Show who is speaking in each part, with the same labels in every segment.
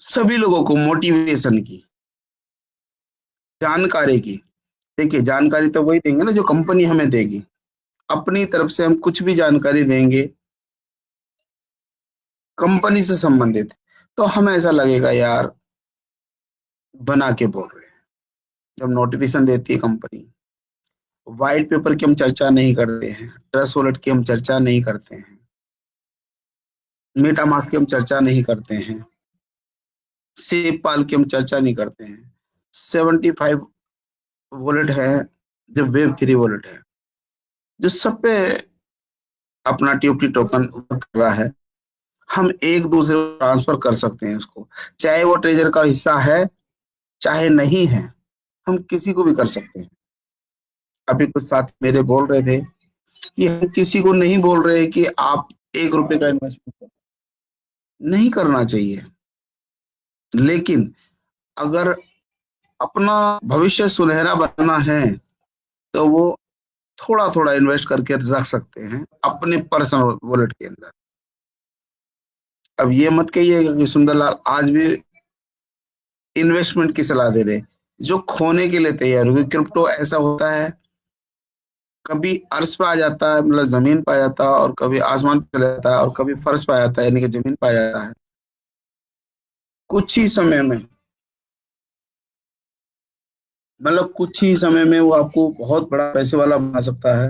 Speaker 1: सभी लोगों को मोटिवेशन की, जानकारी की। देखिए, जानकारी तो वही देंगे ना जो कंपनी हमें देगी। अपनी तरफ से हम कुछ भी जानकारी देंगे कंपनी से संबंधित, तो हमें ऐसा लगेगा यार बना के बोल रहे हैं। जब नोटिफिकेशन देती है कंपनी, व्हाइट पेपर की हम चर्चा नहीं करते हैं, ट्रस्ट वॉलेट की हम चर्चा नहीं करते हैं, मेटामास्क की हम चर्चा नहीं करते हैं, सेवपाल की हम चर्चा नहीं करते हैं। 75 वॉलेट है जो वेब 3 वॉलेट है, जो सब पे अपना टीओटी टोकन वर्क कर रहा है। हम एक दूसरे को ट्रांसफर कर सकते हैं इसको, चाहे वो ट्रेजर का हिस्सा है चाहे नहीं है, हम किसी को भी कर सकते हैं। अभी कुछ साथी मेरे बोल रहे थे कि हम किसी को नहीं बोल रहे कि आप 1 रुपए का इन्वेस्टमेंट नहीं करना चाहिए, लेकिन अगर अपना भविष्य सुनहरा बनाना है तो वो थोड़ा थोड़ा इन्वेस्ट करके रख सकते हैं अपने पर्सनल वॉलेट के अंदर। अब ये मत कहिएगा कि सुंदरलाल आज भी इन्वेस्टमेंट की सलाह दे रहे, जो खोने के लिए तैयार हो। क्रिप्टो ऐसा होता है, कभी अर्श पे आ जाता है, मतलब जमीन पे आ जाता है, और कभी आसमान पे चला जाता है, और कभी फर्श पे आ जाता है, यानी कि जमीन पे आ जाता है। कुछ ही समय में, मतलब कुछ ही समय में वो आपको बहुत बड़ा पैसे वाला बना सकता है,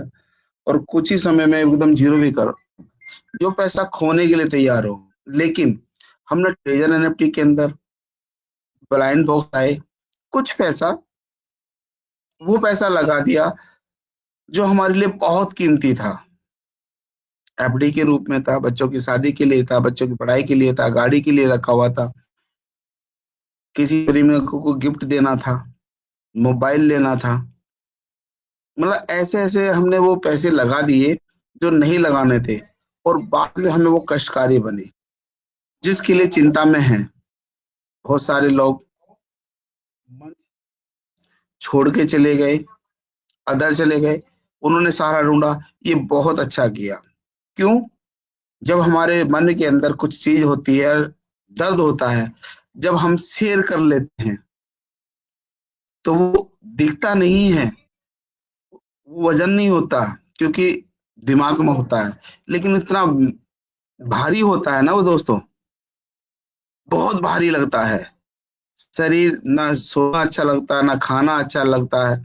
Speaker 1: और कुछ ही समय में एकदम जीरो भी कर, जो पैसा खोने के लिए तैयार हो। लेकिन हमने ट्रेजर एनएफटी के अंदर ब्लाइंड बॉक्स आए, कुछ पैसा, वो पैसा लगा दिया जो हमारे लिए बहुत कीमती था। एफडी के रूप में था, बच्चों की शादी के लिए था, बच्चों की पढ़ाई के लिए था, गाड़ी के लिए रखा हुआ था, किसी प्रेमी को गिफ्ट देना था, मोबाइल लेना था। मतलब ऐसे ऐसे हमने वो पैसे लगा दिए जो नहीं लगाने थे, और बाद में हमें वो कष्टकारी बने। जिसके लिए चिंता में है, बहुत सारे लोग मंच छोड़ के चले गए, अदर चले गए, उन्होंने सहारा ढूंढा, ये बहुत अच्छा किया। क्यों? जब हमारे मन के अंदर कुछ चीज होती है, दर्द होता है, जब हम शेयर कर लेते हैं तो वो दिखता नहीं है, वो वजन नहीं होता, क्योंकि दिमाग में होता है, लेकिन इतना भारी होता है ना वो दोस्तों, बहुत भारी लगता है। शरीर ना सोना अच्छा लगता है, ना खाना अच्छा लगता है,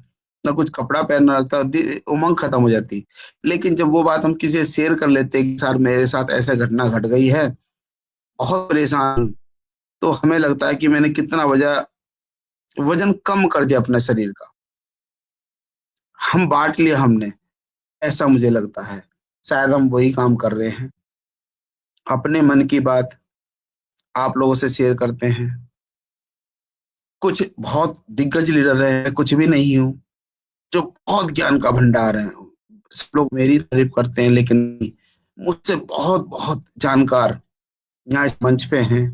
Speaker 1: ना कुछ कपड़ा पहनना लगता है, उमंग खत्म हो जाती। लेकिन जब वो बात हम किसी से शेयर कर लेते हैं कि सर मेरे साथ ऐसा घटना घट गई है, बहुत परेशान हूं, तो हमें लगता है कि मैंने कितना वजन कम कर दिया अपने शरीर का, हम बांट लिया हमने। ऐसा मुझे लगता है, शायद हम वही काम कर रहे हैं। अपने मन की बात आप लोगों से शेयर करते हैं। कुछ बहुत दिग्गज लीडर रहे हैं, कुछ भी नहीं हूं, जो बहुत ज्ञान का भंडार है। सब लोग मेरी तारीफ करते हैं, लेकिन मुझसे बहुत बहुत जानकार यहाँ इस मंच पे हैं,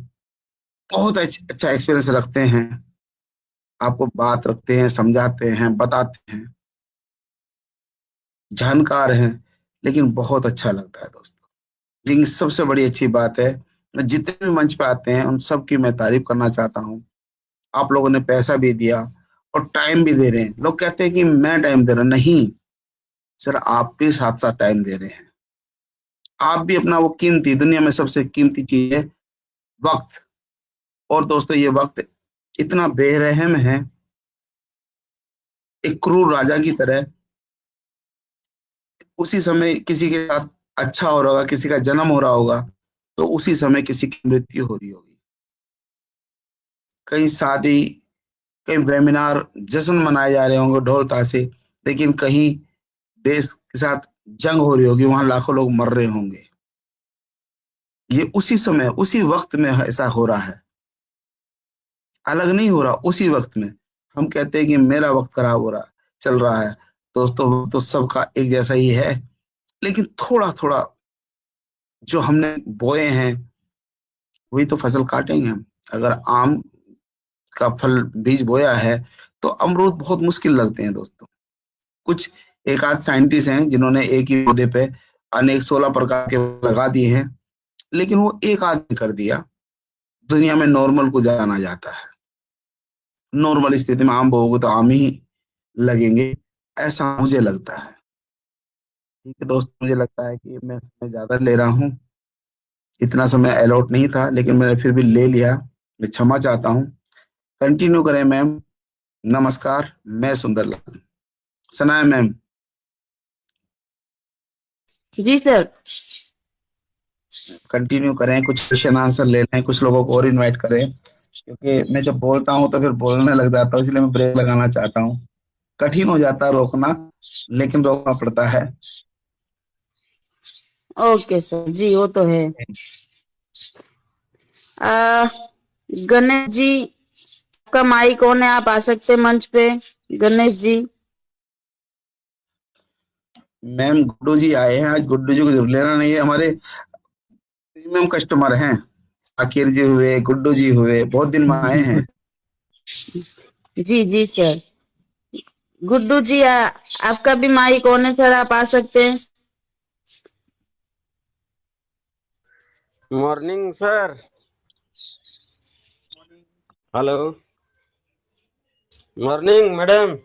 Speaker 1: बहुत अच्छा एक्सपीरियंस रखते हैं, आपको बात रखते हैं, समझाते हैं, बताते हैं, जानकार हैं। लेकिन बहुत अच्छा लगता है दोस्तों। लेकिन सबसे बड़ी अच्छी बात है, जितने भी मंच पे आते हैं उन सबकी मैं तारीफ करना चाहता हूँ। आप लोगों ने पैसा भी दिया और टाइम भी दे रहे हैं। लोग कहते हैं कि मैं टाइम दे रहा, नहीं सर, आप भी साथ साथ टाइम दे रहे हैं। आप भी अपना वो कीमती, दुनिया में सबसे कीमती चीज है वक्त। और दोस्तों, ये वक्त इतना बेरहम है, एक क्रूर राजा की तरह। उसी समय किसी के साथ अच्छा हो रहा होगा, किसी का जन्म हो रहा होगा, तो उसी समय किसी की मृत्यु हो रही होगी। कहीं शादी, कहीं वेमिनार, जश्न मनाए जा रहे होंगे ढोल ताशे, लेकिन कहीं देश के साथ जंग हो रही होगी, वहां लाखों लोग मर रहे होंगे। ये उसी समय उसी वक्त में ऐसा हो रहा है, अलग नहीं हो रहा, उसी वक्त में। हम कहते हैं कि मेरा वक्त खराब हो रहा, चल रहा है। दोस्तों, वक्त तो सबका एक जैसा ही है, लेकिन थोड़ा थोड़ा जो हमने बोए हैं वही तो फसल काटेंगे हम। अगर आम का फल बीज बोया है तो अमरूद बहुत मुश्किल लगते हैं दोस्तों। कुछ एक आध साइंटिस्ट हैं जिन्होंने एक ही पौधे पे अनेक 16 प्रकार के लगा दिए हैं, लेकिन वो एक आदमी कर दिया दुनिया में नॉर्मल को जाना जाता है। नॉर्मल स्थिति में आम लोगों को तो आम ही लगेंगे, ऐसा मुझे लगता है। ठीक है दोस्त, मुझे लगता है कि मैं समय ज्यादा ले रहा हूँ, इतना समय अलॉट नहीं था, लेकिन मैंने फिर भी ले लिया। मैं क्षमा चाहता हूँ। कंटिन्यू करें मैम। नमस्कार, मैं सुंदरलाल। सनाया मैम।
Speaker 2: जी सर।
Speaker 1: कंटिन्यू करें, कुछ क्वेश्चन आंसर ले लें, कुछ लोगों को और इनवाइट करें, क्योंकि मैं जब बोलता हूँ तो फिर बोलने लग जाता हूँ, इसलिए मैं ब्रेक लगाना चाहता हूँ। कठिन हो जाता है रोकना, लेकिन रोकना पड़ता है।
Speaker 2: ओके सर जी, वो तो है। आ, गणेश जी, आपका माइक ऑन है, आप आ सकते हैं मंच पे। गणेश जी।
Speaker 1: मैम गुड्डू जी आए हैं आज, गुड्डू जी को जरूर लेना नहीं है, हमारे प्रीमियम कस्टमर हैं। आकिर जी हुए, गुड्डू जी हुए, बहुत दिन में आए हैं।
Speaker 2: जी जी सर। गुड्डू जी, आपका भी माइक ऑन है सर, आप आ सकते हैं।
Speaker 3: Morning sir. Hello. Morning madam.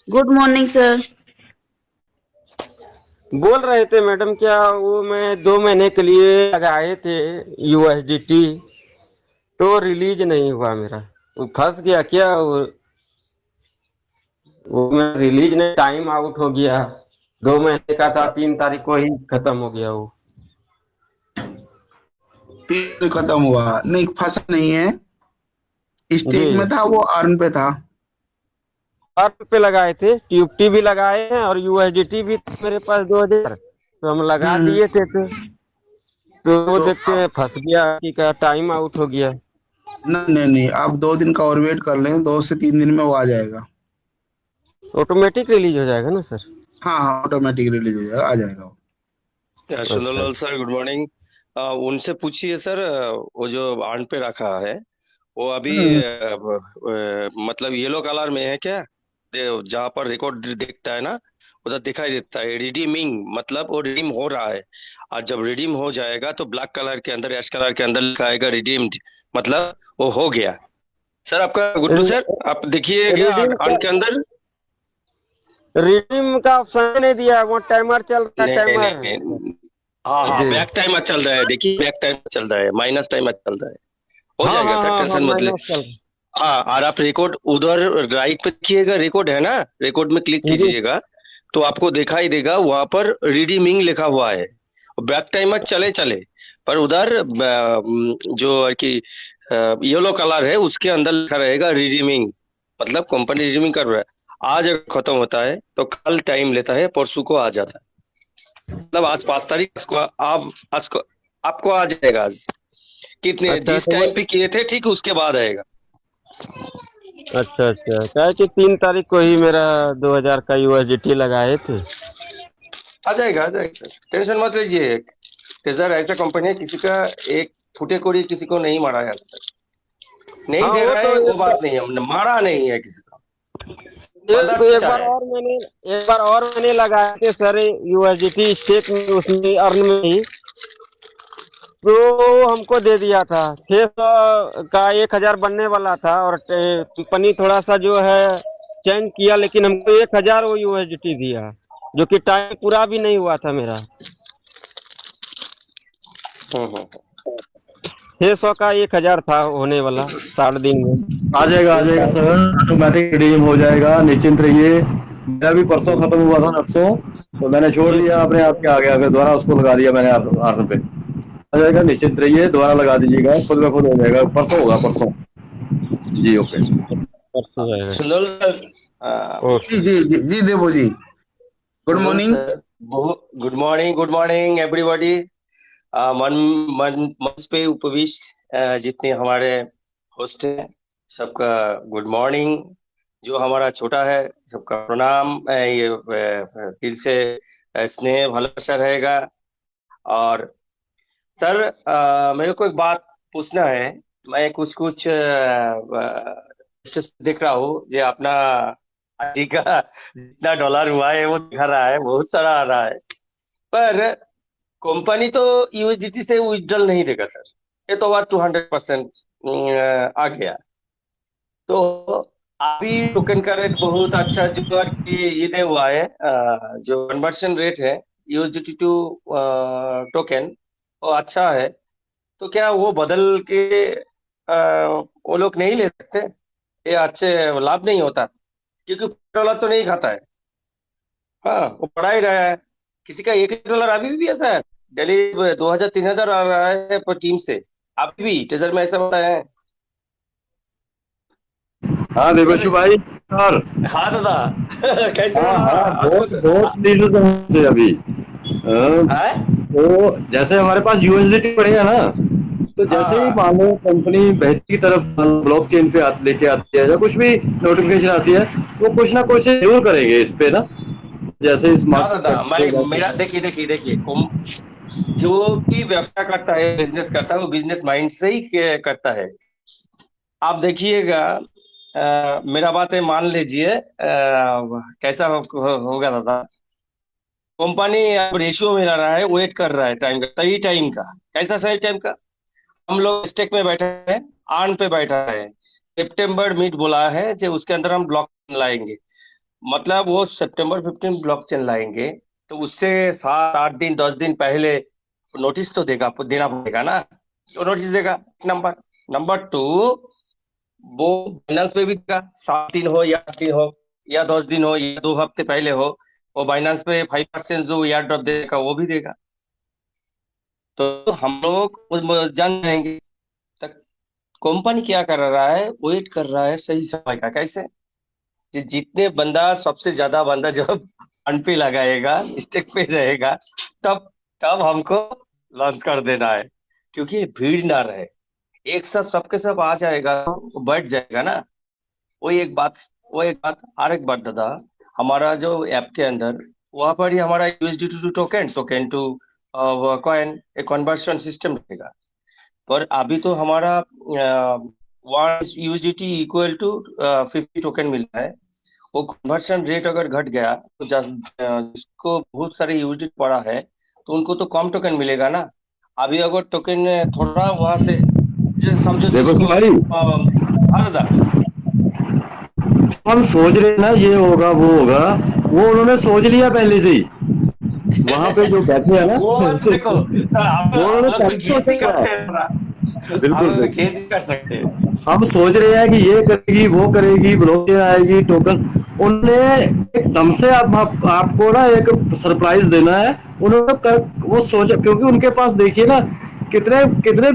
Speaker 2: Good morning sir.
Speaker 3: बोल रहे थे मैडम, क्या वो मैं 2 महीने के लिए लगाए थे यूएसडीटी, तो रिलीज नहीं हुआ मेरा। वो फंस गया क्या वो मैं रिलीज नहीं, टाइम आउट हो गया। 2 महीने का था, 3 तारीख को ही खत्म हो गया वो।
Speaker 1: फिर खत्म हुआ नहीं, फंसा नहीं है।
Speaker 3: जी।
Speaker 1: स्टेक में था वो, अर्न पे था।
Speaker 3: अर्न पे लगाए थे, टीयूटी भी लगाए हैं और यूएसडीटी भी था मेरे पास 2000, तो हम लगा
Speaker 1: हम्म।
Speaker 3: दिए थे। तो वो
Speaker 1: तो
Speaker 3: देखते हैं फंस गया कि क्या टाइम आउट हो गया।
Speaker 1: नहीं नहीं नहीं, आप 2 दिन का और वेट कर लें, 2 से 3 दिन में वो आ जाएगा।
Speaker 3: ऑटोमेटिक रिलीज हो जाएगा ना सर?
Speaker 1: हाँ हाँ, ऑटोमेटिक रिलीज हो जाएगा, आ जाएगा वो।
Speaker 3: अच्छा।
Speaker 4: Sundarlal sir, good morning. उनसे पूछिए सर, वो जो आन पे रखा है वो अभी
Speaker 1: हम्म।
Speaker 4: मतलब येलो कलर में है क्या? जहाँ पर रिकॉर्ड दिखता है ना, उधर दिखाई देता है रिडीमिंग, मतलब वो रिडीम हो रहा है। और जब रिडीम हो जाएगा तो ब्लैक कलर के अंदर, एश कलर के अंदर लिखा आएगा रिडीम्ड, मतलब वो हो गया। सर आपका गुड्डू सर, आप देखिए क्या
Speaker 3: रिडीम
Speaker 4: आन
Speaker 3: का
Speaker 4: के अंदर?
Speaker 3: रिडीम का ऑप्शन ही नहीं दिया, वो टाइमर चल रहा है,
Speaker 4: नहीं
Speaker 3: टाइमर।
Speaker 4: नहीं नहीं, हाँ हाँ,
Speaker 3: जी।
Speaker 4: बैक टाइमर चल रहा है, देखिए बैक टाइमर चल रहा है, माइनस टाइमर चल रहा है। हो
Speaker 3: हाँ
Speaker 4: जाएगा
Speaker 3: हाँ
Speaker 4: सर,
Speaker 3: हाँ हाँ,
Speaker 4: टेंशन मत ले।
Speaker 3: माइनस चल
Speaker 4: हाँ, और आप रिकॉर्ड उधर राइट पे देखिएगा, रिकॉर्ड है ना, रिकॉर्ड में क्लिक
Speaker 3: रहा। जी।
Speaker 4: कीजिएगा तो आपको दिखाई देगा वहां पर रिडीमिंग लिखा हुआ है। बैक टाइमर चले चले, पर उधर जो है कि येलो कलर है उसके अंदर लिखा रहेगा रिडीमिंग, मतलब कंपनी रिडीमिंग कर रहा है। आज अगर खत्म होता है तो कल टाइम लेता है, परसों को आ जाता है। मतलब आज 5 तारीख, इसको आप आज को आपको आ जाएगा आज, कितने
Speaker 3: अच्छा
Speaker 4: जिस
Speaker 3: तो वो,
Speaker 4: टाइम पे किए थे ठीक उसके बाद आएगा।
Speaker 3: अच्छा अच्छा, क्या है कि 3 तारीख को ही मेरा 2000 का यूएसडीटी लगाए थे।
Speaker 4: आ जाएगा आ जाएगा सर, टेंशन मत लीजिए। ट्रेजर ऐसा कंपनी है, किसी का एक फुटे कोड़ी किसी को नहीं मारा है आज तक। नहीं
Speaker 3: हाँ
Speaker 4: दे
Speaker 3: वो
Speaker 4: रहा
Speaker 3: तो
Speaker 4: है वो
Speaker 3: एक,
Speaker 4: बात नहीं है, हमने मारा नहीं है किसी का, बंदा
Speaker 3: एक
Speaker 4: सच्चा
Speaker 3: बार
Speaker 4: है।
Speaker 3: और मैंने, एक बार और मैंने लगाए थे सर यूएसडीटी स्टेक में, उसमें अर्न में ही, तो हमको दे दिया था 600 का, 1000 बनने वाला था, और कंपनी थोड़ा सा जो है चेंज किया, लेकिन हमको 1000 वो यूएसडीटी दिया, जो कि टाइम पूरा भी नहीं हुआ था मेरा।
Speaker 4: हम्म।
Speaker 3: 600 का 1000 था होने वाला 60 दिन में।
Speaker 5: आ जाएगा सर, ऑटोमेटिक रिडीम हो जाएगा, निश्चिंत रहिए। मेरा भी परसों खत्म हुआ था, परसों, तो मैंने छोड़
Speaker 3: जी
Speaker 5: दिया अपने आप के आगे आगे, दोबारा उसको लगा दिया मैंने आर्न पे। आ जाएगा, निश्चिंत रहिए, दोबारा लगा दीजिएगा, खुद ब खुद हो जाएगा, परसों होगा, परसों। जी ओके।
Speaker 3: परसों जाएगा।
Speaker 4: सुंदर सर,
Speaker 1: जी जी जी जी, देवो जी। गुड
Speaker 4: सुंदर
Speaker 1: मॉर्निंग।
Speaker 4: सर, बहुत गुड मॉर्निंग एवरीबॉडी। मन मन मंच पे उपविष्ट जितने हमारे होस्ट हैं, सबका गुड मॉर्निंग। जो हमारा छोटा है सबका प्रणाम। ये दिल से स्नेह भालोबासा रहेगा। और सर, मेरे को एक बात पूछना है। मैं कुछ कुछ स्टेटस पे देख रहा हूँ, जो अपना आईडी का जितना डॉलर हुआ है वो दिखा रहा है, बहुत सारा आ रहा है, पर कंपनी तो यूएसडीटी से विड्रॉल नहीं देगा सर। ये तो बात 200% आ गया। तो अभी टोकन का रेट बहुत अच्छा जो है कि ये दे हुआ है, जो कन्वर्शन रेट है यूएसडीटी टू टोकन, वो अच्छा है। तो क्या वो बदल के वो लोग नहीं ले सकते? ये अच्छे लाभ नहीं होता, क्योंकि $1 तो नहीं खाता है। हाँ, वो बढ़ा ही रहा है। किसी का $1 अभी भी ऐसा है, डेली 2,000 3,000 आ रहा है पर टीम से। अभी भी ट्रेजर में ऐसा होता है।
Speaker 5: हाँ देवेशु
Speaker 4: सर,
Speaker 5: भाई सर।
Speaker 4: हाँ दादा। कैसे हो
Speaker 5: हाँ
Speaker 4: दादा?
Speaker 5: हाँ,
Speaker 4: आपको
Speaker 5: बहुत बहुत लीडर से अभी।
Speaker 4: हाँ?
Speaker 5: तो जैसे हमारे पास यूएसडीटी बढ़ेगा ना, तो जैसे ही
Speaker 4: हाँ
Speaker 5: मान लो कंपनी बेहतर की तरफ ब्लॉकचेन पे लेके आती है या कुछ भी नोटिफिकेशन आती है, वो कुछ ना कुछ जरूर करेंगे इस पे ना। जैसे
Speaker 4: हाँ
Speaker 5: स्मार्ट
Speaker 4: दादा, मैं मेरा देखिए देखिए देखिए जो भी व्यवसाय करता है, बिजनेस करता है, वो बिजनेस माइंड से ही करता है। आप देखिएगा, मेरा बात है, मान लीजिए कैसा होगा दादा। कंपनी अब रेशियो में रहा है, वेट कर रहा है टाइम का, सही टाइम का। कैसा सही टाइम का? हम लोग स्टेक में बैठे हैं, आर्न पे बैठा है। सितंबर मिड बोला है जो उसके अंदर हम ब्लॉकचेन लाएंगे। मतलब वो सितंबर 15 ब्लॉकचेन लाएंगे, तो उससे 7 8 दिन 10 दिन पहले नोटिस तो देना पड़ेगा ना। तो नोटिस देगा, नंबर नंबर 2, वो बाइनांस पे भी देगा। 7 दिन हो या 8 दिन हो या 10 दिन हो या 2 हफ्ते पहले हो, वो बाइनांस पे 5% जो एयर ड्रॉप देगा वो भी देगा। तो हम लोग जान जाएंगे। तक कंपनी क्या कर रहा है, वेट कर रहा है सही समय का। कैसे? जितने बंदा, सबसे ज्यादा बंदा जब फंड पे लगाएगा, स्टेक पे रहेगा, तब तब हमको लॉन्च कर देना है, क्योंकि भीड़ ना रहे। एक साथ सबके सब आ जाएगा तो बैठ जाएगा ना। वही एक बात वो एक बात और एक बात दादा, हमारा जो ऐप के अंदर, वहां पर ही हमारा USD to token, token to coin, एक कन्वर्शन सिस्टम रहेगा। पर अभी तो हमारा 1 USDT इक्वल टू 50 टोकन मिलता है। वो कन्वर्शन रेट अगर घट गया तो जिसको बहुत सारे यूनिट पड़ा है, तो उनको तो कम टोकन मिलेगा ना। अभी अगर टोकन थोड़ा वहां से, जैसे समझो
Speaker 5: देवेशु
Speaker 4: जिसको
Speaker 5: भाई,
Speaker 4: हाँ दादा।
Speaker 5: हम सोच रहे हैं ना ये होगा वो होगा, वो उन्होंने सोच लिया पहले से ही, वहां पे जो बैठे हैं ना।
Speaker 4: वो देखो सर,
Speaker 5: वो
Speaker 4: हम
Speaker 5: उन्होंने
Speaker 4: लोग तो
Speaker 5: पहले
Speaker 4: गेस
Speaker 5: सोचा
Speaker 4: ही
Speaker 5: हुआ
Speaker 4: करते
Speaker 5: है।
Speaker 4: हैं ना। हम
Speaker 5: बिल्कुल
Speaker 4: लोग तो
Speaker 5: बिल्कुल।
Speaker 4: गेस ही कर सकते हैं।
Speaker 5: हम सोच रहे हैं कि ये करेगी वो करेगी, ब्लॉकचेन आएगी, टोकन। उन्होंने एकदम से आपको ना एक सरप्राइज देना है। उन्होंने वो सोचा, क्योंकि उनके पास देखिए ना कितने कितने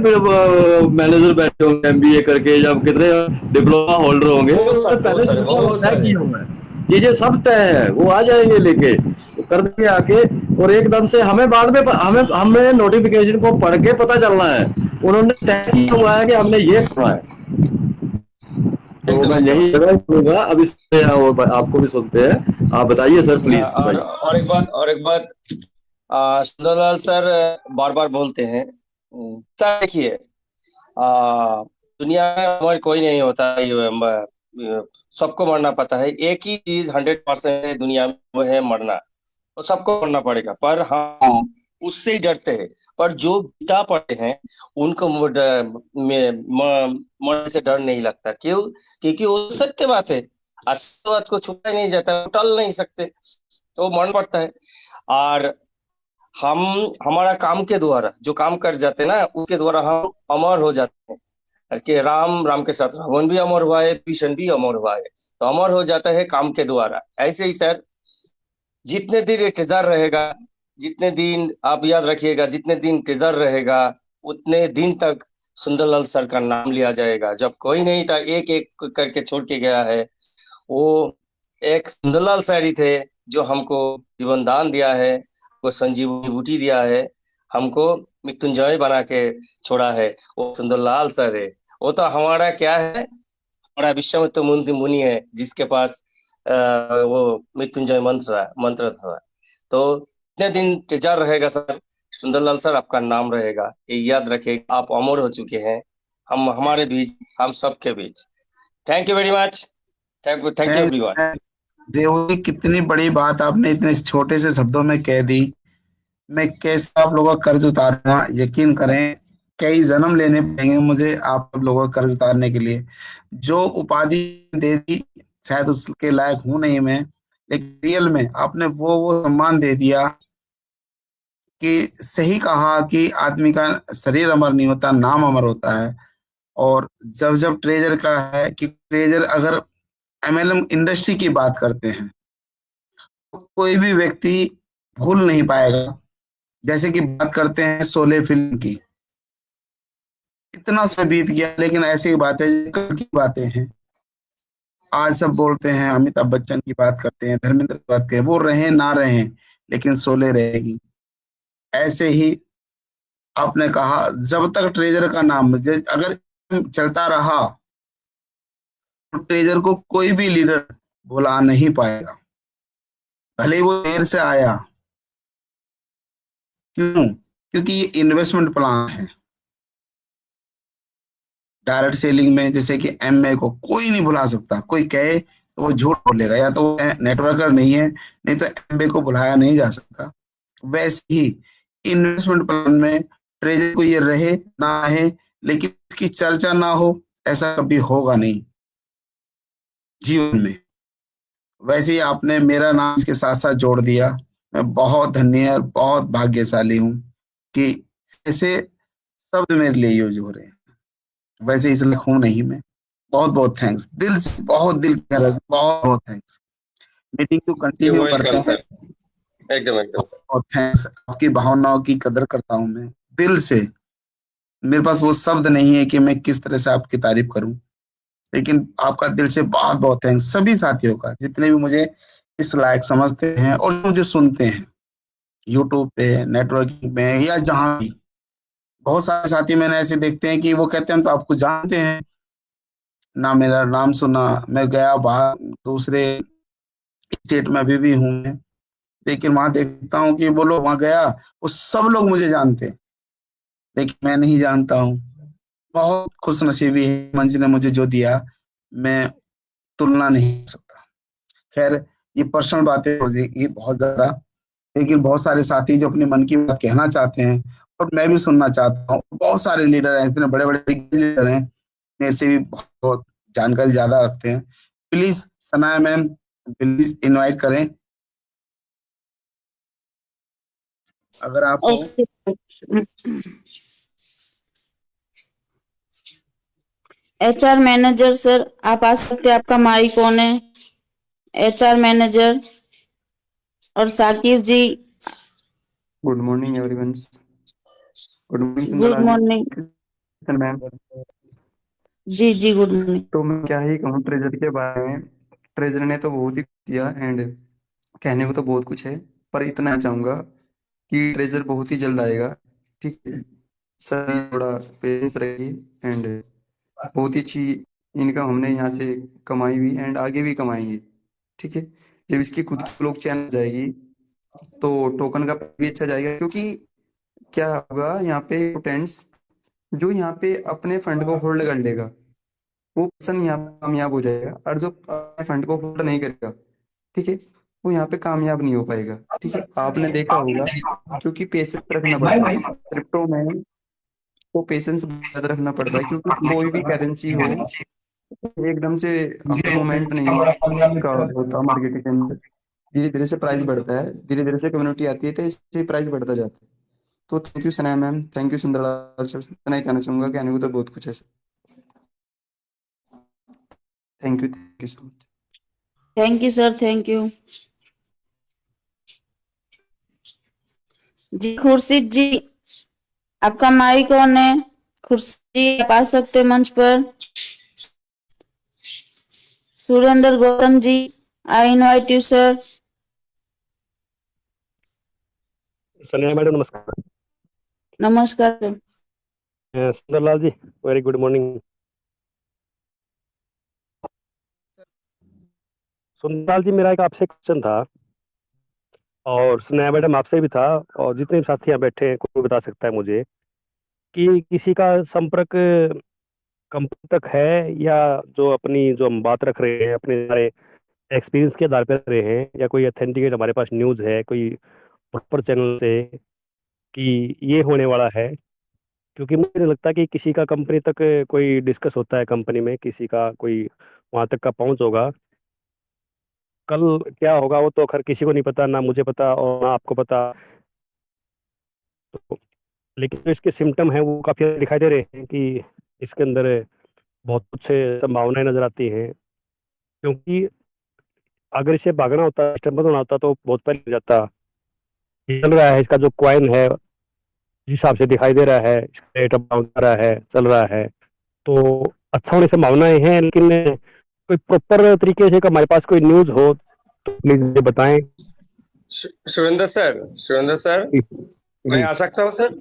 Speaker 5: मैनेजर बैठे होंगे एमबीए करके, या कितने डिप्लोमा होल्डर होंगे, तो उन्होंने पहले
Speaker 4: बहुत सारे
Speaker 5: सोचा
Speaker 4: बहुत
Speaker 5: होता है
Speaker 4: सारे।
Speaker 5: कि चीजें सब तय है, वो आ जाएंगे लेके, वो कर देंगे आके। और एकदम से हमें बाद में हमें नोटिफिकेशन को पढ़ के पता चलना है। उन्होंने तय किया हुआ है कि हमने ये करना है। तो
Speaker 4: एकदम
Speaker 5: मैं
Speaker 4: एकदम।
Speaker 5: यही जगह करूंगा अब इससे, और आपको भी सुनते हैं, आप बताइए सर प्लीज
Speaker 4: और
Speaker 5: बताइए।
Speaker 4: और एक बात सुंदरलाल सर बार बार बोलते हैं, सर देखिए, दुनिया में हमारे कोई नहीं होता, सबको मरना पता है। एक ही चीज 100% है दुनिया में, वो है मरना। तो सबको मरना पड़ेगा, पर हम उससे ही डरते हैं। पर जो गीता पढ़े हैं, उनको मरने से डर नहीं लगता। क्यों? क्योंकि वो सत्य बात है। असत्य बात को छुपाया नहीं जाता, वो टल नहीं सकते, तो मरना पड़ता है। और हम हमारा काम के द्वारा जो काम कर जाते हैं ना, उसके द्वारा हम अमर हो जाते हैं। कि राम के साथ रावण भी अमर हुआ है, भीषण भी अमर हुआ है। तो अमर हो जाता है काम के द्वारा। ऐसे ही सर, जितने दिन ये ट्रेजर रहेगा, जितने दिन आप याद रखिएगा, जितने दिन ट्रेजर रहेगा, उतने दिन तक सुंदरलाल सर का नाम लिया जाएगा। जब कोई नहीं था, एक एक करके छोड़ के गया है, वो एक सुंदरलाल सर ही थे, जो हमको जीवन दान दिया है, वो संजीवनी बूटी दिया है, हमको मृत्युंजय बना के छोड़ा है। वो सुंदरलाल सर है। वो तो हमारा क्या है, हमारा विश्वामित्र मुनि है, जिसके पास वो मृत्युंजय मंत्र था। तो इतने दिन इंतजार रहेगा सर, सुंदरलाल सर आपका नाम रहेगा। ये याद रखिए, आप अमर हो चुके हैं, हम हमारे बीच, हम सबके बीच। Thank you very much. Thank you everyone.
Speaker 1: Thank Devji, कितनी बड़ी बात आपने इतने छोटे से शब्दों में कह दी। मैं कैसे आप लोगों का कर्ज उतारूंगा, यकीन करें। कई जन्म लेने पड़ेंगे मुझे आप सब लोगों का कर्ज उतारने के लिए। जो उपाधि दे दी शायद उसके लायक हूं नहीं मैं, लेकिन रियल में आपने वो सम्मान दे दिया कि सही कहा कि आदमी का शरीर अमर नहीं होता, नाम अमर होता है। और जब जब ट्रेजर का है कि ट्रेजर अगर एमएलएम इंडस्ट्री की बात करते हैं तो कोई भी व्यक्ति भूल नहीं पाएगा। जैसे कि बात करते हैं शोले फिल्म की, इतना समय बीत गया लेकिन ऐसी बातें कल की बातें हैं। आज सब बोलते हैं, अमिताभ बच्चन की बात करते हैं, धर्मेंद्र की बात करते हैं, वो रहे ना रहे लेकिन शोले रहेगी। ऐसे ही आपने कहा जब तक ट्रेजर का नाम अगर चलता रहा तो ट्रेजर को कोई भी लीडर भुला नहीं पाएगा, भले ही वो देर से आया। क्यों? क्योंकि ये इन्वेस्टमेंट प्लान है। डायरेक्ट सेलिंग में जैसे कि एमए को कोई नहीं भुला सकता, कोई कहे तो वो झूठ बोलेगा, या तो वो नेटवर्कर नहीं है, नहीं तो एमए को भुलाया नहीं जा सकता। वैसे ही इन्वेस्टमेंट प्लान में ट्रेजर को ये रहे ना रहे लेकिन इसकी चर्चा ना हो, ऐसा कभी होगा नहीं जीवन में। वैसे ही आपने मेरा नाम इसके साथ साथ जोड़ दिया। मैं बहुत धन्य और बहुत भाग्यशाली हूँ कि ऐसे शब्द मेरे लिए यूज हो रहे हैं। वैसे इसलिए हूं नहीं मैं। बहुत बहुत थैंक्स, दिल से, बहुत दिल कह रहा है, बहुत बहुत थैंक्स। मीटिंग को
Speaker 4: यू
Speaker 1: कंटिन्यू
Speaker 4: वेलकम
Speaker 1: करते हैं।
Speaker 4: सर, एकदम एकदम सर।
Speaker 1: बहुत थैंक्स, आपकी भावनाओं की कदर करता हूं मैं दिल से। मेरे पास वो शब्द नहीं है कि मैं किस तरह से आपकी तारीफ करूं, लेकिन आपका दिल से बहुत बहुत थैंक्स सभी साथियों का, जितने भी मुझे इस लायक समझते हैं और जो मुझे सुनते हैं यूट्यूब पे, नेटवर्किंग में या जहां भी। बहुत सारे साथी मैंने ऐसे देखते हैं कि वो कहते हैं हम तो आपको जानते हैं, ना मेरा नाम सुना, मैं गया बाहर दूसरे स्टेट में अभी भी हूँ मैं, लेकिन वहां देखता हूँ कि वो लोग वहां गया, वो सब लोग मुझे जानते हैं लेकिन मैं नहीं जानता हूँ। बहुत खुश नसीबी है मंच ने मुझे जो दिया, मैं तुलना नहीं कर सकता। खैर, ये पर्सनल बातें हो जाएगी बहुत ज्यादा, लेकिन बहुत सारे साथी जो अपने मन की बात कहना चाहते हैं और मैं भी सुनना चाहता हूँ। बहुत सारे लीडर हैं, इतने बड़े बड़े लीडर हैं, मेरे से भी बहुत बहुत जानकारी ज्यादा रखते हैं। Please Sanaya ma'am, please invite करें अगर आप हो।
Speaker 2: ओके। एचआर मैनेजर सर, आप आ सकते हैं, आपका माइक ऑन है। एचआर मैनेजर और Saqib ji.
Speaker 6: Good morning everyone. Good morning
Speaker 2: good
Speaker 6: Sundarlal
Speaker 2: morning.
Speaker 6: जी मैम।
Speaker 2: जी जी, गुड मॉर्निंग।
Speaker 6: तो मैं क्या ही कहूँ ट्रेजर के बारे में। ट्रेजर ने तो बहुत ही किया एंड कहने को तो बहुत कुछ है, पर इतना चाहूंगा कि ट्रेजर बहुत ही जल्द आएगा। ठीक है, सभी थोड़ा पेशेंस रखिए एंड बहुत ही अच्छी इनकम हमने यहाँ से कमाई भी एंड आगे भी कमाएंगे। ठीक है, जब इसकी खुद की ब्लॉक चेन जाएगी तो टोकन का भी अच्छा जाएगा, क्योंकि क्या होगा यहाँ पे पोटेंट्स जो यहाँ पे अपने फंड को होल्ड कर लेगा वो पर्सन यहाँ पे कामयाब हो जाएगा, और जो अपने फंड को होल्ड नहीं करेगा, ठीक है, वो यहाँ पे कामयाब नहीं हो पाएगा। ठीक है, आपने देखा होगा, क्योंकि पेशेंस रखना पड़ता है क्रिप्टो में। तो पेशेंस ज्यादा रखना पड़ता है, क्योंकि कोई भी करेंसी हो एकदम से अप मोमेंट नहीं का होता मार्केट के अंदर। धीरे धीरे से प्राइस बढ़ता है, धीरे धीरे से कम्युनिटी आती है, तो इससे प्राइस बढ़ता जाता है। तो thank you Sanaya ma'am, thank you Sundarlal sir. इतना ही कहना चाहूंगा, कहने को तो बहुत कुछ है sir. Thank you so much.
Speaker 2: Thank you sir, thank you. जी खुर्शीद जी, आपका माइक ऑन है। खुर्शीद जी, आप आ सकते हैं मंच पर। सुरेंद्र गौतम जी, आई इनवाइट यू सर।
Speaker 7: सनिया मैडम नमस्कार।
Speaker 2: नमस्कार सर।
Speaker 7: सुंदरलाल जी, वेरी गुड मॉर्निंग। सुंदरलाल जी, मेरा एक आपसे क्वेश्चन था, और सनिया मैडम आपसे भी था, और जितने भी साथी यहाँ बैठे हैं कोई बता सकता है मुझे कि किसी का संपर्क कंपनी तक है, या जो अपनी जो हम बात रख रहे हैं अपने सारे एक्सपीरियंस के आधार पर रख रहे हैं, या कोई अथेंटिकेट हमारे पास न्यूज़ है कोई प्रॉपर चैनल से कि ये होने वाला है, क्योंकि मुझे नहीं लगता कि किसी का कंपनी तक कोई डिस्कस होता है, कंपनी में किसी का कोई वहां तक का पहुंच होगा। कल क्या होगा वो तो खैर किसी को नहीं पता, ना मुझे पता और ना आपको पता। तो लेकिन जो इसके सिम्टम हैं वो काफी दिखाई दे रहे हैं कि इसके अंदर बहुत कुछ संभावनाएं नजर आती हैं। क्योंकि अगर इसे भागना होता, स्टेबल होना होता तो बहुत पहले हो जाता। ये चल रहा है, इसका जो क्वाइन है जिस हिसाब से दिखाई दे रहा है, इसका रेट अप डाउन कर रहा है, चल रहा है, तो अच्छा होने की संभावनाएं हैं। लेकिन कोई प्रॉपर तरीके से हमारे पास कोई न्यूज हो तो प्लीज मुझे बताएं।
Speaker 4: सुरेंद्र सर
Speaker 7: जी
Speaker 4: मैं
Speaker 7: जी
Speaker 4: आ सकता हूँ सर?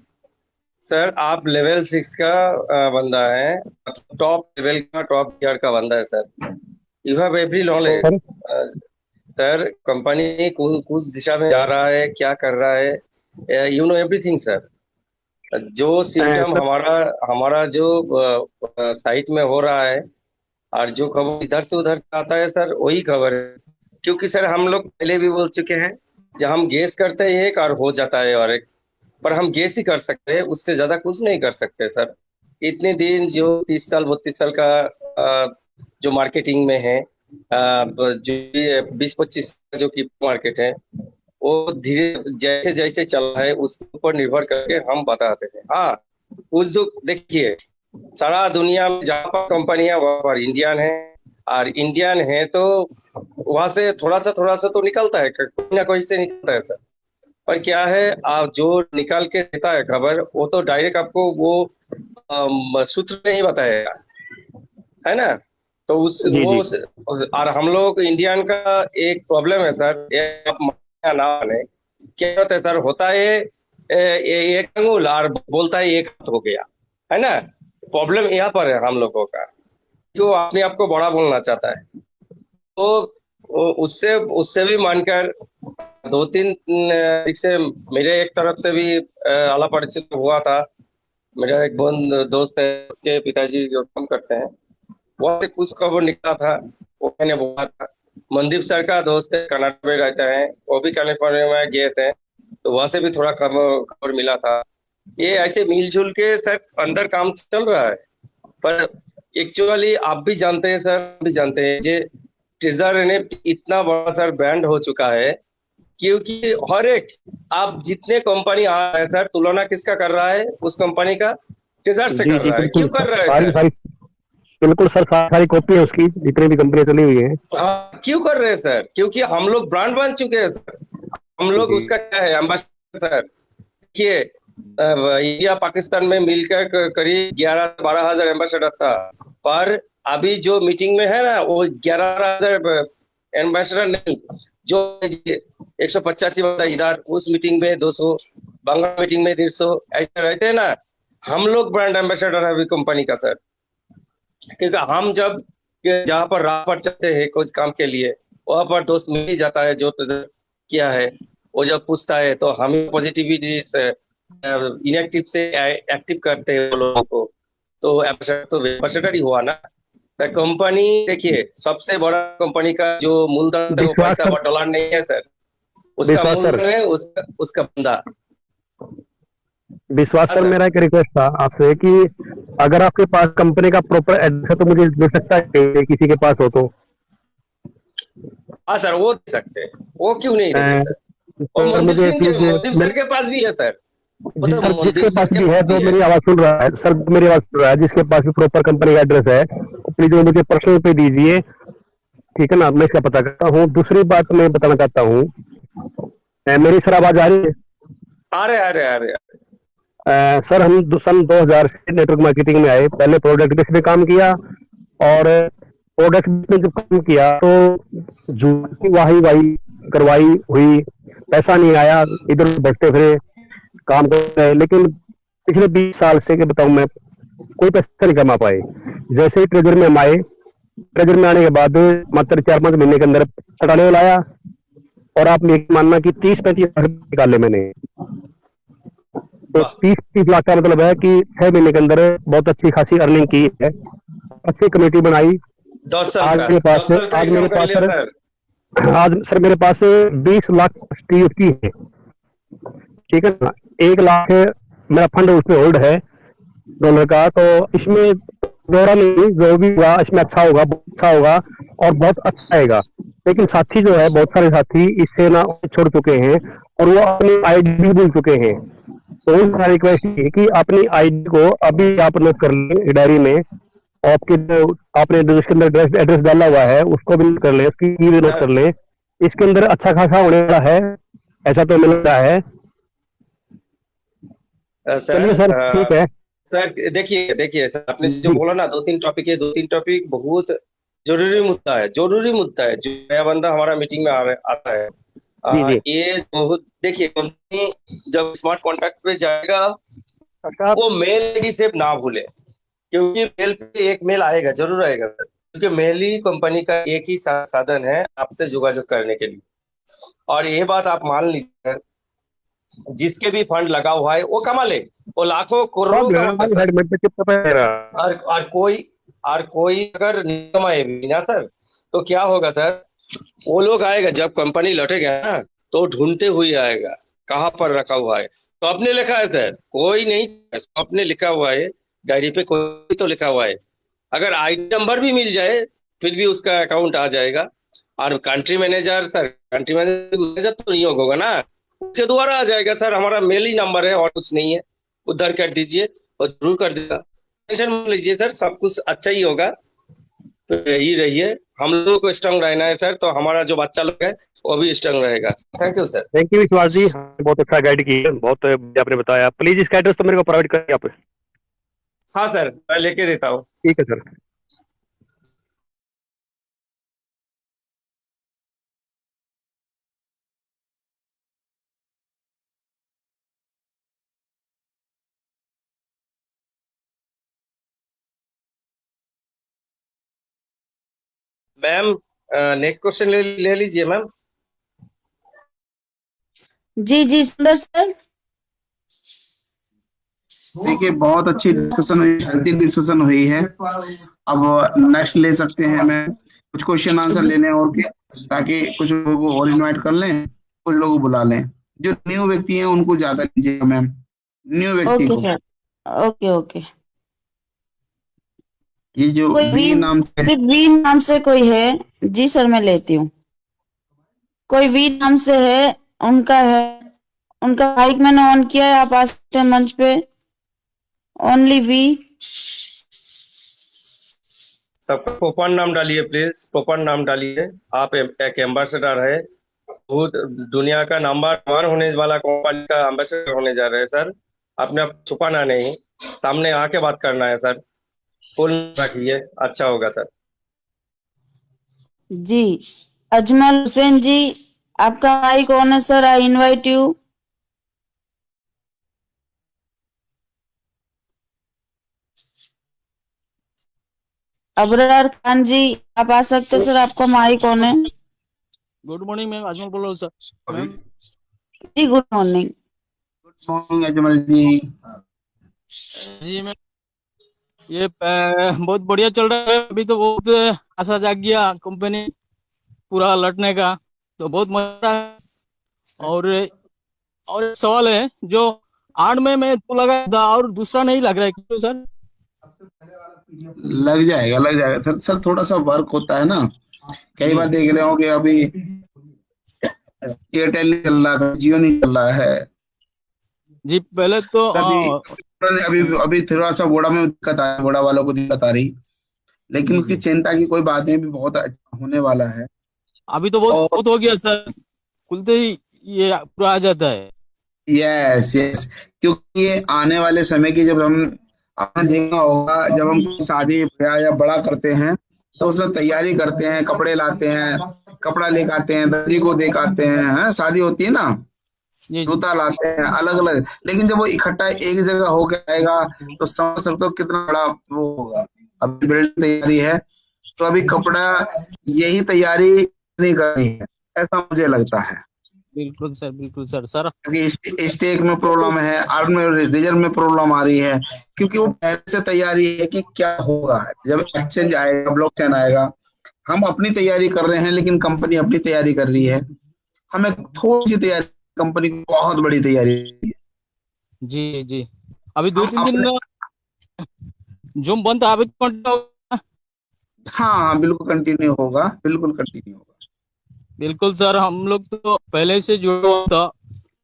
Speaker 4: सर आप लेवल 6 का बंदा है, टॉप लेवल का, टॉप गियर का बंदा है sir. You have every knowledge
Speaker 7: sir.
Speaker 4: Sir. Company कुछ दिशा में जा रहा है, क्या कर रहा है, यू नो एवरीथिंग सर। जो सिम्टम
Speaker 7: सर
Speaker 4: हमारा हमारा जो साइट में हो रहा है और जो खबर इधर से उधर से आता है सर, वही खबर है। क्योंकि सर हम लोग पहले भी बोल चुके हैं, जब हम गेस करते हैं एक और हो जाता है और एक, पर हम गेस ही कर सकते हैं, उससे ज्यादा कुछ नहीं कर सकते सर। इतने दिन जो 30 साल 32 साल का जो मार्केटिंग में है, जो 20-25 जो की मार्केट है, वो धीरे जैसे जैसे चल रहा है उसके ऊपर निर्भर करके हम बताते हैं। हाँ, कुछ दुख देखिए, सारा दुनिया में जहाँ पर कंपनियां वहां पर इंडियन है, और इंडियन है तो वहां से थोड़ा सा तो निकलता है, कोई ना कोई से निकलता है सर। पर क्या है, आप जो निकाल के देता है खबर, वो तो डायरेक्ट आपको वो सूत्र नहीं बताएगा, है ना? तो उस
Speaker 7: जी
Speaker 4: वो
Speaker 7: जी
Speaker 4: और हम लोग इंडियन का एक प्रॉब्लम है सर, ये आप माने ना माने, क्या होता है सर, होता है एक अंगुल और बोलता है एक हाथ हो गया, है ना? प्रॉब्लम यहाँ पर है हम लोगों का, जो अपने आप को बड़ा बोलना चाहता है। तो उससे उससे भी मानकर 2-3 तारीख से मेरे एक तरफ से भी आला परिचित हुआ था। मेरा एक दोस्त है, उसके पिताजी जो काम करते हैं, वहाँ से कुछ खबर निकला था। वो मैंने बोला था, मनदीप सर का दोस्त है, कनाडा में रहते हैं, वो भी कैलिफोर्निया में गए थे, तो वहां से भी थोड़ा खबर खबर मिला था। ये ऐसे मिलजुल के सर अंदर काम चल रहा है। पर एक्चुअली आप भी जानते हैं सर, हम भी जानते हैं, ये ट्रेजर ने इतना बड़ा सर ब्रांड हो चुका है, क्योंकि हर एक, आप जितने कंपनी आ रहा है सर, तुलना किसका कर रहा है? उस कंपनी का ट्रेजर से
Speaker 7: जी
Speaker 4: कर
Speaker 7: जी
Speaker 4: रहा है।
Speaker 7: बिल्कुल।
Speaker 4: क्यों कर रहा है
Speaker 7: सारी
Speaker 4: सर?
Speaker 7: सारी बिल्कुल सर, सारी कॉपी है उसकी, जितनी भी कंपनियां चली हुई हैं।
Speaker 4: हाँ, क्यों कर रहे हैं सर? क्योंकि हम लोग ब्रांड बन चुके हैं सर। हम लोग
Speaker 7: जी
Speaker 4: उसका क्या है, एम्बेसडर सर। देखिए, इंडिया पाकिस्तान में मिलकर करीब 11-12 हजार एम्बेसडर था, पर अभी जो मीटिंग में है ना, वो 11,000 एम्बेसडर नहीं, जो 185 बंदा इधर, उस मीटिंग में 200, बंगाल मीटिंग में 150, ऐसे रहते हैं ना। हम लोग ब्रांड एम्बेसडर है अभी कंपनी का सर। क्योंकि हम जब जहाँ पर राह पर चलते हैं कुछ काम के लिए, वहां पर दोस्त मिल ही जाता है जो किया है। वो जब पूछता है तो हम पॉजिटिविटी से, इनएक्टिव से एक्टिव करते हैं वो लोगों को। तो एम्बेसडर ही हुआ ना। तो कंपनी देखिए, सबसे बड़ा कंपनी का जो मूलधन है वो
Speaker 7: विश्वास
Speaker 4: पैसा
Speaker 7: सर,
Speaker 4: और डॉलर नहीं है सर, उसका
Speaker 7: विश्वास सर,
Speaker 4: मूलधन है उसका बंदा।
Speaker 7: विश्वास
Speaker 4: हाँ
Speaker 7: सर,
Speaker 4: सर।
Speaker 7: मेरा एक रिक्वेस्ट था आपसे कि अगर आपके पास कंपनी का प्रॉपर एड्रेस है तो मुझे मिल सकता है, किसी के पास हो तो।
Speaker 4: हाँ सर, वो दे सकते हैं, वो क्यों नहीं देंगे सर? और
Speaker 7: सर मुझे प्लीज,
Speaker 4: मनदीप सर के पास भी है सर। वो
Speaker 7: जी
Speaker 4: तो
Speaker 7: सर,
Speaker 4: मनदीप
Speaker 7: जिसके
Speaker 4: सर
Speaker 7: पास
Speaker 4: के
Speaker 7: भी है
Speaker 4: पास
Speaker 7: तो
Speaker 4: भी
Speaker 7: मेरी आवाज सुन रहा है सर, मेरी आवाज सुन रहा है, जिसके पास भी प्रॉपर कंपनी का एड्रेस है प्लीज वो मुझे पर्सनल पे दीजिए, ठीक है ना? मैं इसका पता करता हूँ। दूसरी बात मैं बताना चाहता हूँ, मेरी सर आवाज आ रही है?
Speaker 4: आ रहे।
Speaker 7: सर हम सन 2000 से नेटवर्क मार्केटिंग में आए। पहले प्रोडक्ट बेस पे काम किया, और प्रोडक्ट में जब काम किया तो झूठी वाही वाही करवाई हुई, पैसा नहीं आया, इधर उधर बढ़ते फिरे, काम कर रहे। लेकिन पिछले 20 साल से के बताऊं मैं, कोई पैसा नहीं कमा पाए। जैसे ही ट्रेजर में हम आए, ट्रेजर में आने के बाद मात्र 4-5 महीने के अंदर सटाले लाया, और आप ये मानना कि 30-35 लाख निकाले मैंने। तो 30-30 लाख का मतलब है कि 6 महीने के अंदर बहुत अच्छी खासी अर्निंग की है, अच्छी कमेटी बनाई।
Speaker 4: 10
Speaker 7: आज
Speaker 4: साल
Speaker 7: मेरे
Speaker 4: का,
Speaker 7: पास
Speaker 4: 10 साल का
Speaker 7: आज
Speaker 4: ही
Speaker 7: मेरे
Speaker 4: काम कर
Speaker 7: पास
Speaker 4: लिया
Speaker 7: सर
Speaker 4: सर।
Speaker 7: आज सर मेरे पास 20 लाख टीएफटी है, ठीक है ना? 1 लाख मेरा फंड उसमें होल्ड है, डॉलर का। तो इसमें दोहरा नहीं, जो भी हुआ इसमें अच्छा होगा, बहुत अच्छा होगा और बहुत अच्छा आएगा। लेकिन साथी जो है, बहुत सारे साथी इससे ना छोड़ चुके हैं और वो अपनी आईडी भी भूल चुके हैं। तो उनका रिक्वेस्ट ये है कि अपनी आईडी को अभी आप नोट कर लें डायरी में। आपके जो आपने जिसके अंदर एड्रेस डाला हुआ है उसको भी नोट कर लें, उसकी भी नोट कर लें। इसके अंदर अच्छा खासा होने वाला है, ऐसा तो मिल रहा है। चलिए सर, ठीक है।
Speaker 4: सर देखिए सर, आपने जो बोला ना 2-3 टॉपिक है, 2-3 टॉपिक बहुत जरूरी मुद्दा है, जरूरी मुद्दा है। जो नया बंदा हमारा मीटिंग में आता है,
Speaker 7: जी।
Speaker 4: ये बहुत, देखिए कंपनी जब स्मार्ट कॉन्ट्रैक्ट पे जाएगा वो मेल आईडी सेव ना भूले, क्योंकि मेल पे एक मेल आएगा, जरूर आएगा सर, क्योंकि मेल ही कंपनी का एक ही साधन है आपसे योगायोग करने के लिए। और ये बात आप मान लीजिए, जिसके भी फंड लगा हुआ है वो कमा ले, वो लाखों करोड़ों कमा ले। और कोई अगर नहीं कमाए भी ना सर, तो क्या होगा सर, वो लोग आएगा जब कंपनी लौटेगा ना, तो ढूंढते हुए आएगा कहाँ पर रखा हुआ है। तो अपने लिखा है सर, कोई नहीं, अपने लिखा हुआ है डायरी पे, कोई तो लिखा हुआ है। अगर आईडी नंबर भी मिल जाए फिर भी उसका अकाउंट आ जाएगा। और country manager sir, country manager तो नहीं होगा ना, उसके द्वारा आ जाएगा सर। हमारा मेल ही नंबर है और कुछ नहीं है, उधर कर दीजिए और जरूर कर देगा। टेंशन मत लीजिए सर, सब कुछ अच्छा ही होगा। तो यही रहिए, हम लोगों को स्ट्रांग रहना है सर, तो हमारा जो बच्चा लोग है वो भी स्ट्रांग रहेगा। Thank you sir.
Speaker 7: Thank you विश्वास जी, बहुत अच्छा गाइड किया, बहुत आपने बताया। प्लीज इसका एड्रेस तो मेरे को प्रोवाइड करिए आप।
Speaker 4: हाँ सर, मैं लेके देता हूँ।
Speaker 7: ठीक है सर।
Speaker 4: मैम नेक्स्ट क्वेश्चन ले लीजिए मैम।
Speaker 2: जी सुंदर सर।
Speaker 1: देखिए बहुत अच्छी डिस्कशन हुई, हेल्थी डिस्कशन हुई है। अब नेक्स्ट ले सकते हैं, मैं कुछ क्वेश्चन आंसर लेने और के, ताकि कुछ लोगों को और इनवाइट कर लें, कुछ लोगों को बुला लें। जो न्यू व्यक्ति हैं उनको ज्यादा लीजिएगा मैम, न्यू व्यक्ति
Speaker 2: ओके
Speaker 1: को।
Speaker 2: Sir, okay.
Speaker 1: ये जो
Speaker 2: कोई
Speaker 1: वी नाम से,
Speaker 2: सिर्फ वी नाम से कोई है? जी सर, मैं लेती हूँ। कोई वी नाम से है, उनका माइक मैंने ऑन किया है, आप आ सकते हैं मंच पे। Only we.
Speaker 4: सबका प्रॉपर नाम डालिए प्लीज, प्रॉपर नाम डालिए। आप एक एम्बेसडर है, बहुत दुनिया का नंबर 1 होने वाला कंपनी का एम्बेसडर होने जा रहे हैं सर। अपने आप छुपाना नहीं, सामने आके बात करना है सर। फुल रखिए, अच्छा होगा सर।
Speaker 2: जी अजमल हुसैन जी, आपका माइक ऑन है sir, I invite you. Abrar Khan ji, आप आ सकते सर, आपका माइक ऑन है।
Speaker 8: गुड मॉर्निंग मैम, अजमल बोल रहा हूँ सर। मैम
Speaker 2: जी गुड मॉर्निंग।
Speaker 1: अजमल जी।
Speaker 8: जी मैम, ये बहुत बढ़िया चल रहा है अभी तो, बहुत आशा जाग गया कंपनी पूरा लौटने का, तो बहुत मजा है। और एक सवाल है, जो 8 में मैं तो लगा था और दूसरा नहीं लग रहा है, क्यों सर?
Speaker 1: लग जाएगा सर। सर थोड़ा सा वर्क होता है ना, कई बार देख रहे हो कि अभी एयरटेल नहीं चल रहा है, जियो नहीं चल रहा है
Speaker 8: जी। पहले तो
Speaker 1: अभी थोड़ा सा वोडा में दिक्कत आ रही, वोडा वालों को दिक्कत आ रही, लेकिन उसकी चिंता की कोई बात नहीं, भी बहुत अच्छा होने वाला है।
Speaker 8: अभी तो बहुत हो गया सर, खुलते ही ये पूरा आ जाता है।
Speaker 1: यस, क्योंकि ये आने वाले समय की, जब हम, आपने देखा होगा जब हम शादी ब्याह या बड़ा करते हैं तो उसमें तैयारी करते हैं, कपड़े लाते हैं, कपड़ा लेकर आते हैं, दर्जी को देखाते हैं, शादी होती है ना, जूता लाते हैं अलग अलग। लेकिन जब वो इकट्ठा एक जगह होकर आएगा तो समझ सकते हो कितना बड़ा वो होगा। अभी बिल्डिंग तैयारी है तो अभी कपड़ा यही तैयारी नहीं करनी है, ऐसा मुझे लगता है।
Speaker 8: बिल्कुल सर।
Speaker 1: स्टेक में प्रॉब्लम है, आर्म में, रिजर्व में प्रॉब्लम आ रही है, क्योंकि वो पहले से तैयारी है कि क्या होगा जब एक्सचेंज आएगा, ब्लॉकचेन आएगा। हम अपनी तैयारी कर रहे हैं लेकिन कंपनी अपनी तैयारी कर रही है। हमें थोड़ी सी तैयारी, कंपनी को बहुत बड़ी तैयारी है।
Speaker 8: जी अभी 2-3 दिन जूम बंद था, अभी कंटिन्यू होगा?
Speaker 1: हाँ हाँ, बिल्कुल कंटिन्यू होगा, बिल्कुल कंटिन्यू होगा।
Speaker 8: बिल्कुल सर, हम लोग तो पहले से जुड़ा हुआ था,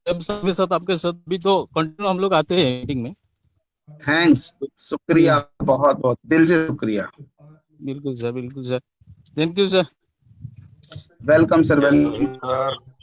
Speaker 8: जब सबके साथ आपके साथ भी तो कंटिन्यू हम लोग आते हैं मीटिंग में।
Speaker 1: थैंक्स, शुक्रिया, बहुत बहुत दिल से शुक्रिया।
Speaker 8: बिल्कुल सर, बिल्कुल sir, thank you sir.
Speaker 1: Welcome sir, welcome.